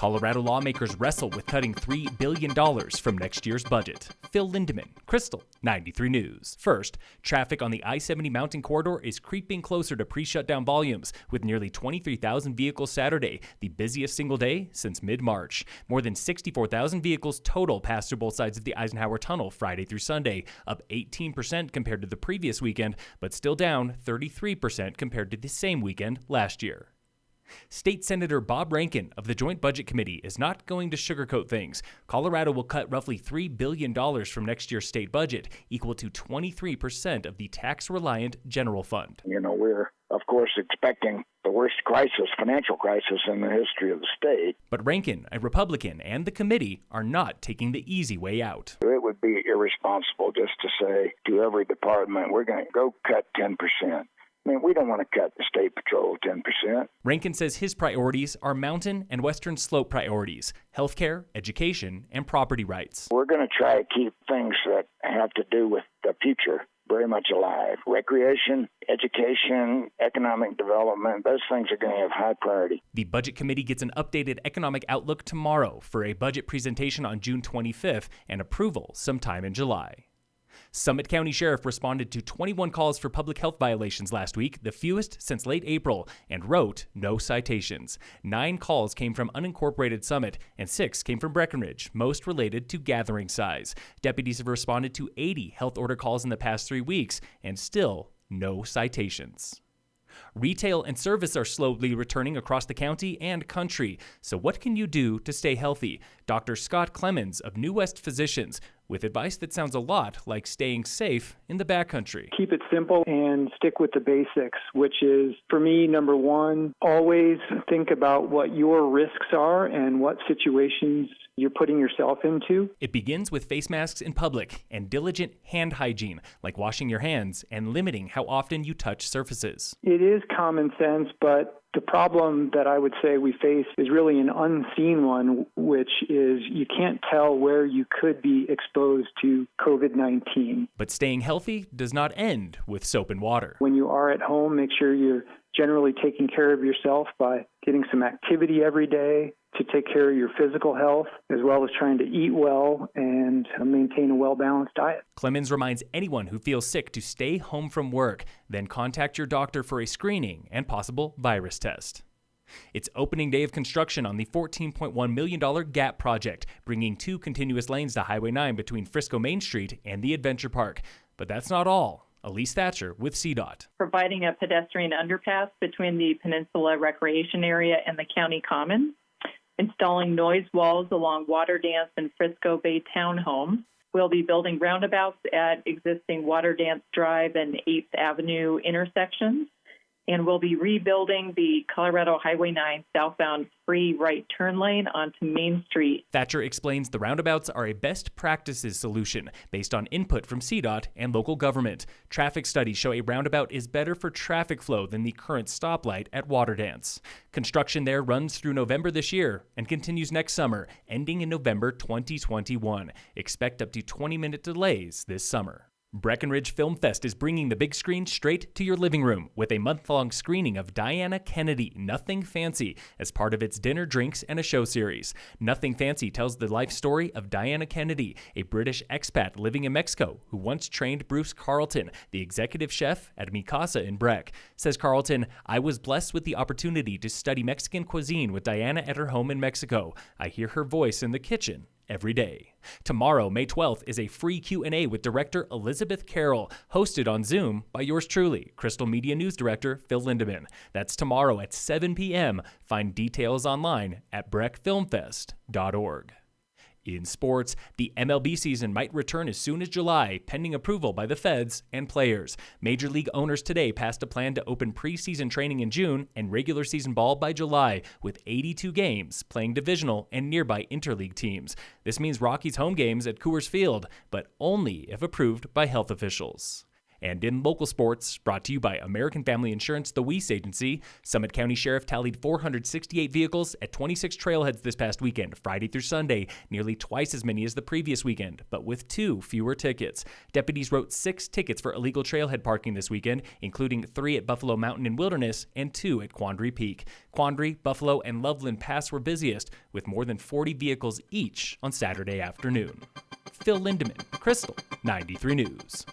Colorado lawmakers wrestle with cutting $3 billion from next year's budget. Phil Lindeman, Krystal, 93 News. First, traffic on the I-70 mountain corridor is creeping closer to pre-shutdown volumes, with nearly 23,000 vehicles Saturday, the busiest single day since mid-March. More than 64,000 vehicles total passed through both sides of the Eisenhower Tunnel Friday through Sunday, up 18% compared to the previous weekend, but still down 33% compared to the same weekend last year. State Senator Bob Rankin of the Joint Budget Committee is not going to sugarcoat things. Colorado will cut roughly $3 billion from next year's state budget, equal to 23% of the tax-reliant general fund. We're, of course, expecting the worst financial crisis in the history of the state. But Rankin, a Republican, and the committee are not taking the easy way out. It would be irresponsible just to say to every department, we're going to go cut 10%. We don't want to cut the state patrol 10%. Rankin says his priorities are mountain and western slope priorities, healthcare, education, and property rights. We're going to try to keep things that have to do with the future very much alive. Recreation, education, economic development, those things are going to have high priority. The Budget Committee gets an updated economic outlook tomorrow for a budget presentation on June 25th and approval sometime in July. Summit County Sheriff responded to 21 calls for public health violations last week, the fewest since late April, and wrote no citations. 9 calls came from unincorporated Summit, and 6 came from Breckenridge, most related to gathering size. Deputies have responded to 80 health order calls in the past 3 weeks, and still no citations. Retail and service are slowly returning across the county and country. So what can you do to stay healthy? Dr. Scott Clemens of New West Physicians, with advice that sounds a lot like staying safe in the backcountry. Keep it simple and stick with the basics, which is, for me, number one, always think about what your risks are and what situations you're putting yourself into. It begins with face masks in public and diligent hand hygiene, like washing your hands and limiting how often you touch surfaces. It is common sense, but the problem that I would say we face is really an unseen one, which is you can't tell where you could be exposed to COVID-19. But staying healthy does not end with soap and water. When you are at home, make sure you're generally taking care of yourself by getting some activity every day to take care of your physical health, as well as trying to eat well and maintain a well-balanced diet. Clemens reminds anyone who feels sick to stay home from work, then contact your doctor for a screening and possible virus test. It's opening day of construction on the $14.1 million GAP project, bringing 2 continuous lanes to Highway 9 between Frisco Main Street and the Adventure Park. But that's not all. Elise Thatcher with CDOT. Providing a pedestrian underpass between the Peninsula Recreation Area and the County Commons. Installing noise walls along Water Dance and Frisco Bay Townhome. We'll be building roundabouts at existing Water Dance Drive and 8th Avenue intersections. And we'll be rebuilding the Colorado Highway 9 southbound free right turn lane onto Main Street. Thatcher explains the roundabouts are a best practices solution based on input from CDOT and local government. Traffic studies show a roundabout is better for traffic flow than the current stoplight at Water Dance. Construction there runs through November this year and continues next summer, ending in November 2021. Expect up to 20-minute delays this summer. Breckenridge Film Fest is bringing the big screen straight to your living room with a month-long screening of Diana Kennedy, Nothing Fancy, as part of its dinner, drinks, and a show series. Nothing Fancy tells the life story of Diana Kennedy, a British expat living in Mexico who once trained Bruce Carlton, the executive chef at Mi Casa in Breck. Says Carlton, "I was blessed with the opportunity to study Mexican cuisine with Diana at her home in Mexico. I hear her voice in the kitchen every day." Tomorrow, May 12th, is a free Q&A with director Elizabeth Carroll, hosted on Zoom by yours truly, Krystal Media News Director Phil Lindeman. That's tomorrow at 7 p.m. Find details online at breckfilmfest.org. In sports, the MLB season might return as soon as July, pending approval by the feds and players. Major League owners today passed a plan to open preseason training in June and regular season ball by July, with 82 games playing divisional and nearby interleague teams. This means Rockies home games at Coors Field, but only if approved by health officials. And in local sports, brought to you by American Family Insurance, the Weiss Agency, Summit County Sheriff tallied 468 vehicles at 26 trailheads this past weekend, Friday through Sunday, nearly twice as many as the previous weekend, but with 2 fewer tickets. Deputies wrote 6 tickets for illegal trailhead parking this weekend, including 3 at Buffalo Mountain and Wilderness and 2 at Quandary Peak. Quandary, Buffalo, and Loveland Pass were busiest, with more than 40 vehicles each on Saturday afternoon. Phil Lindemann, Krystal, 93 News.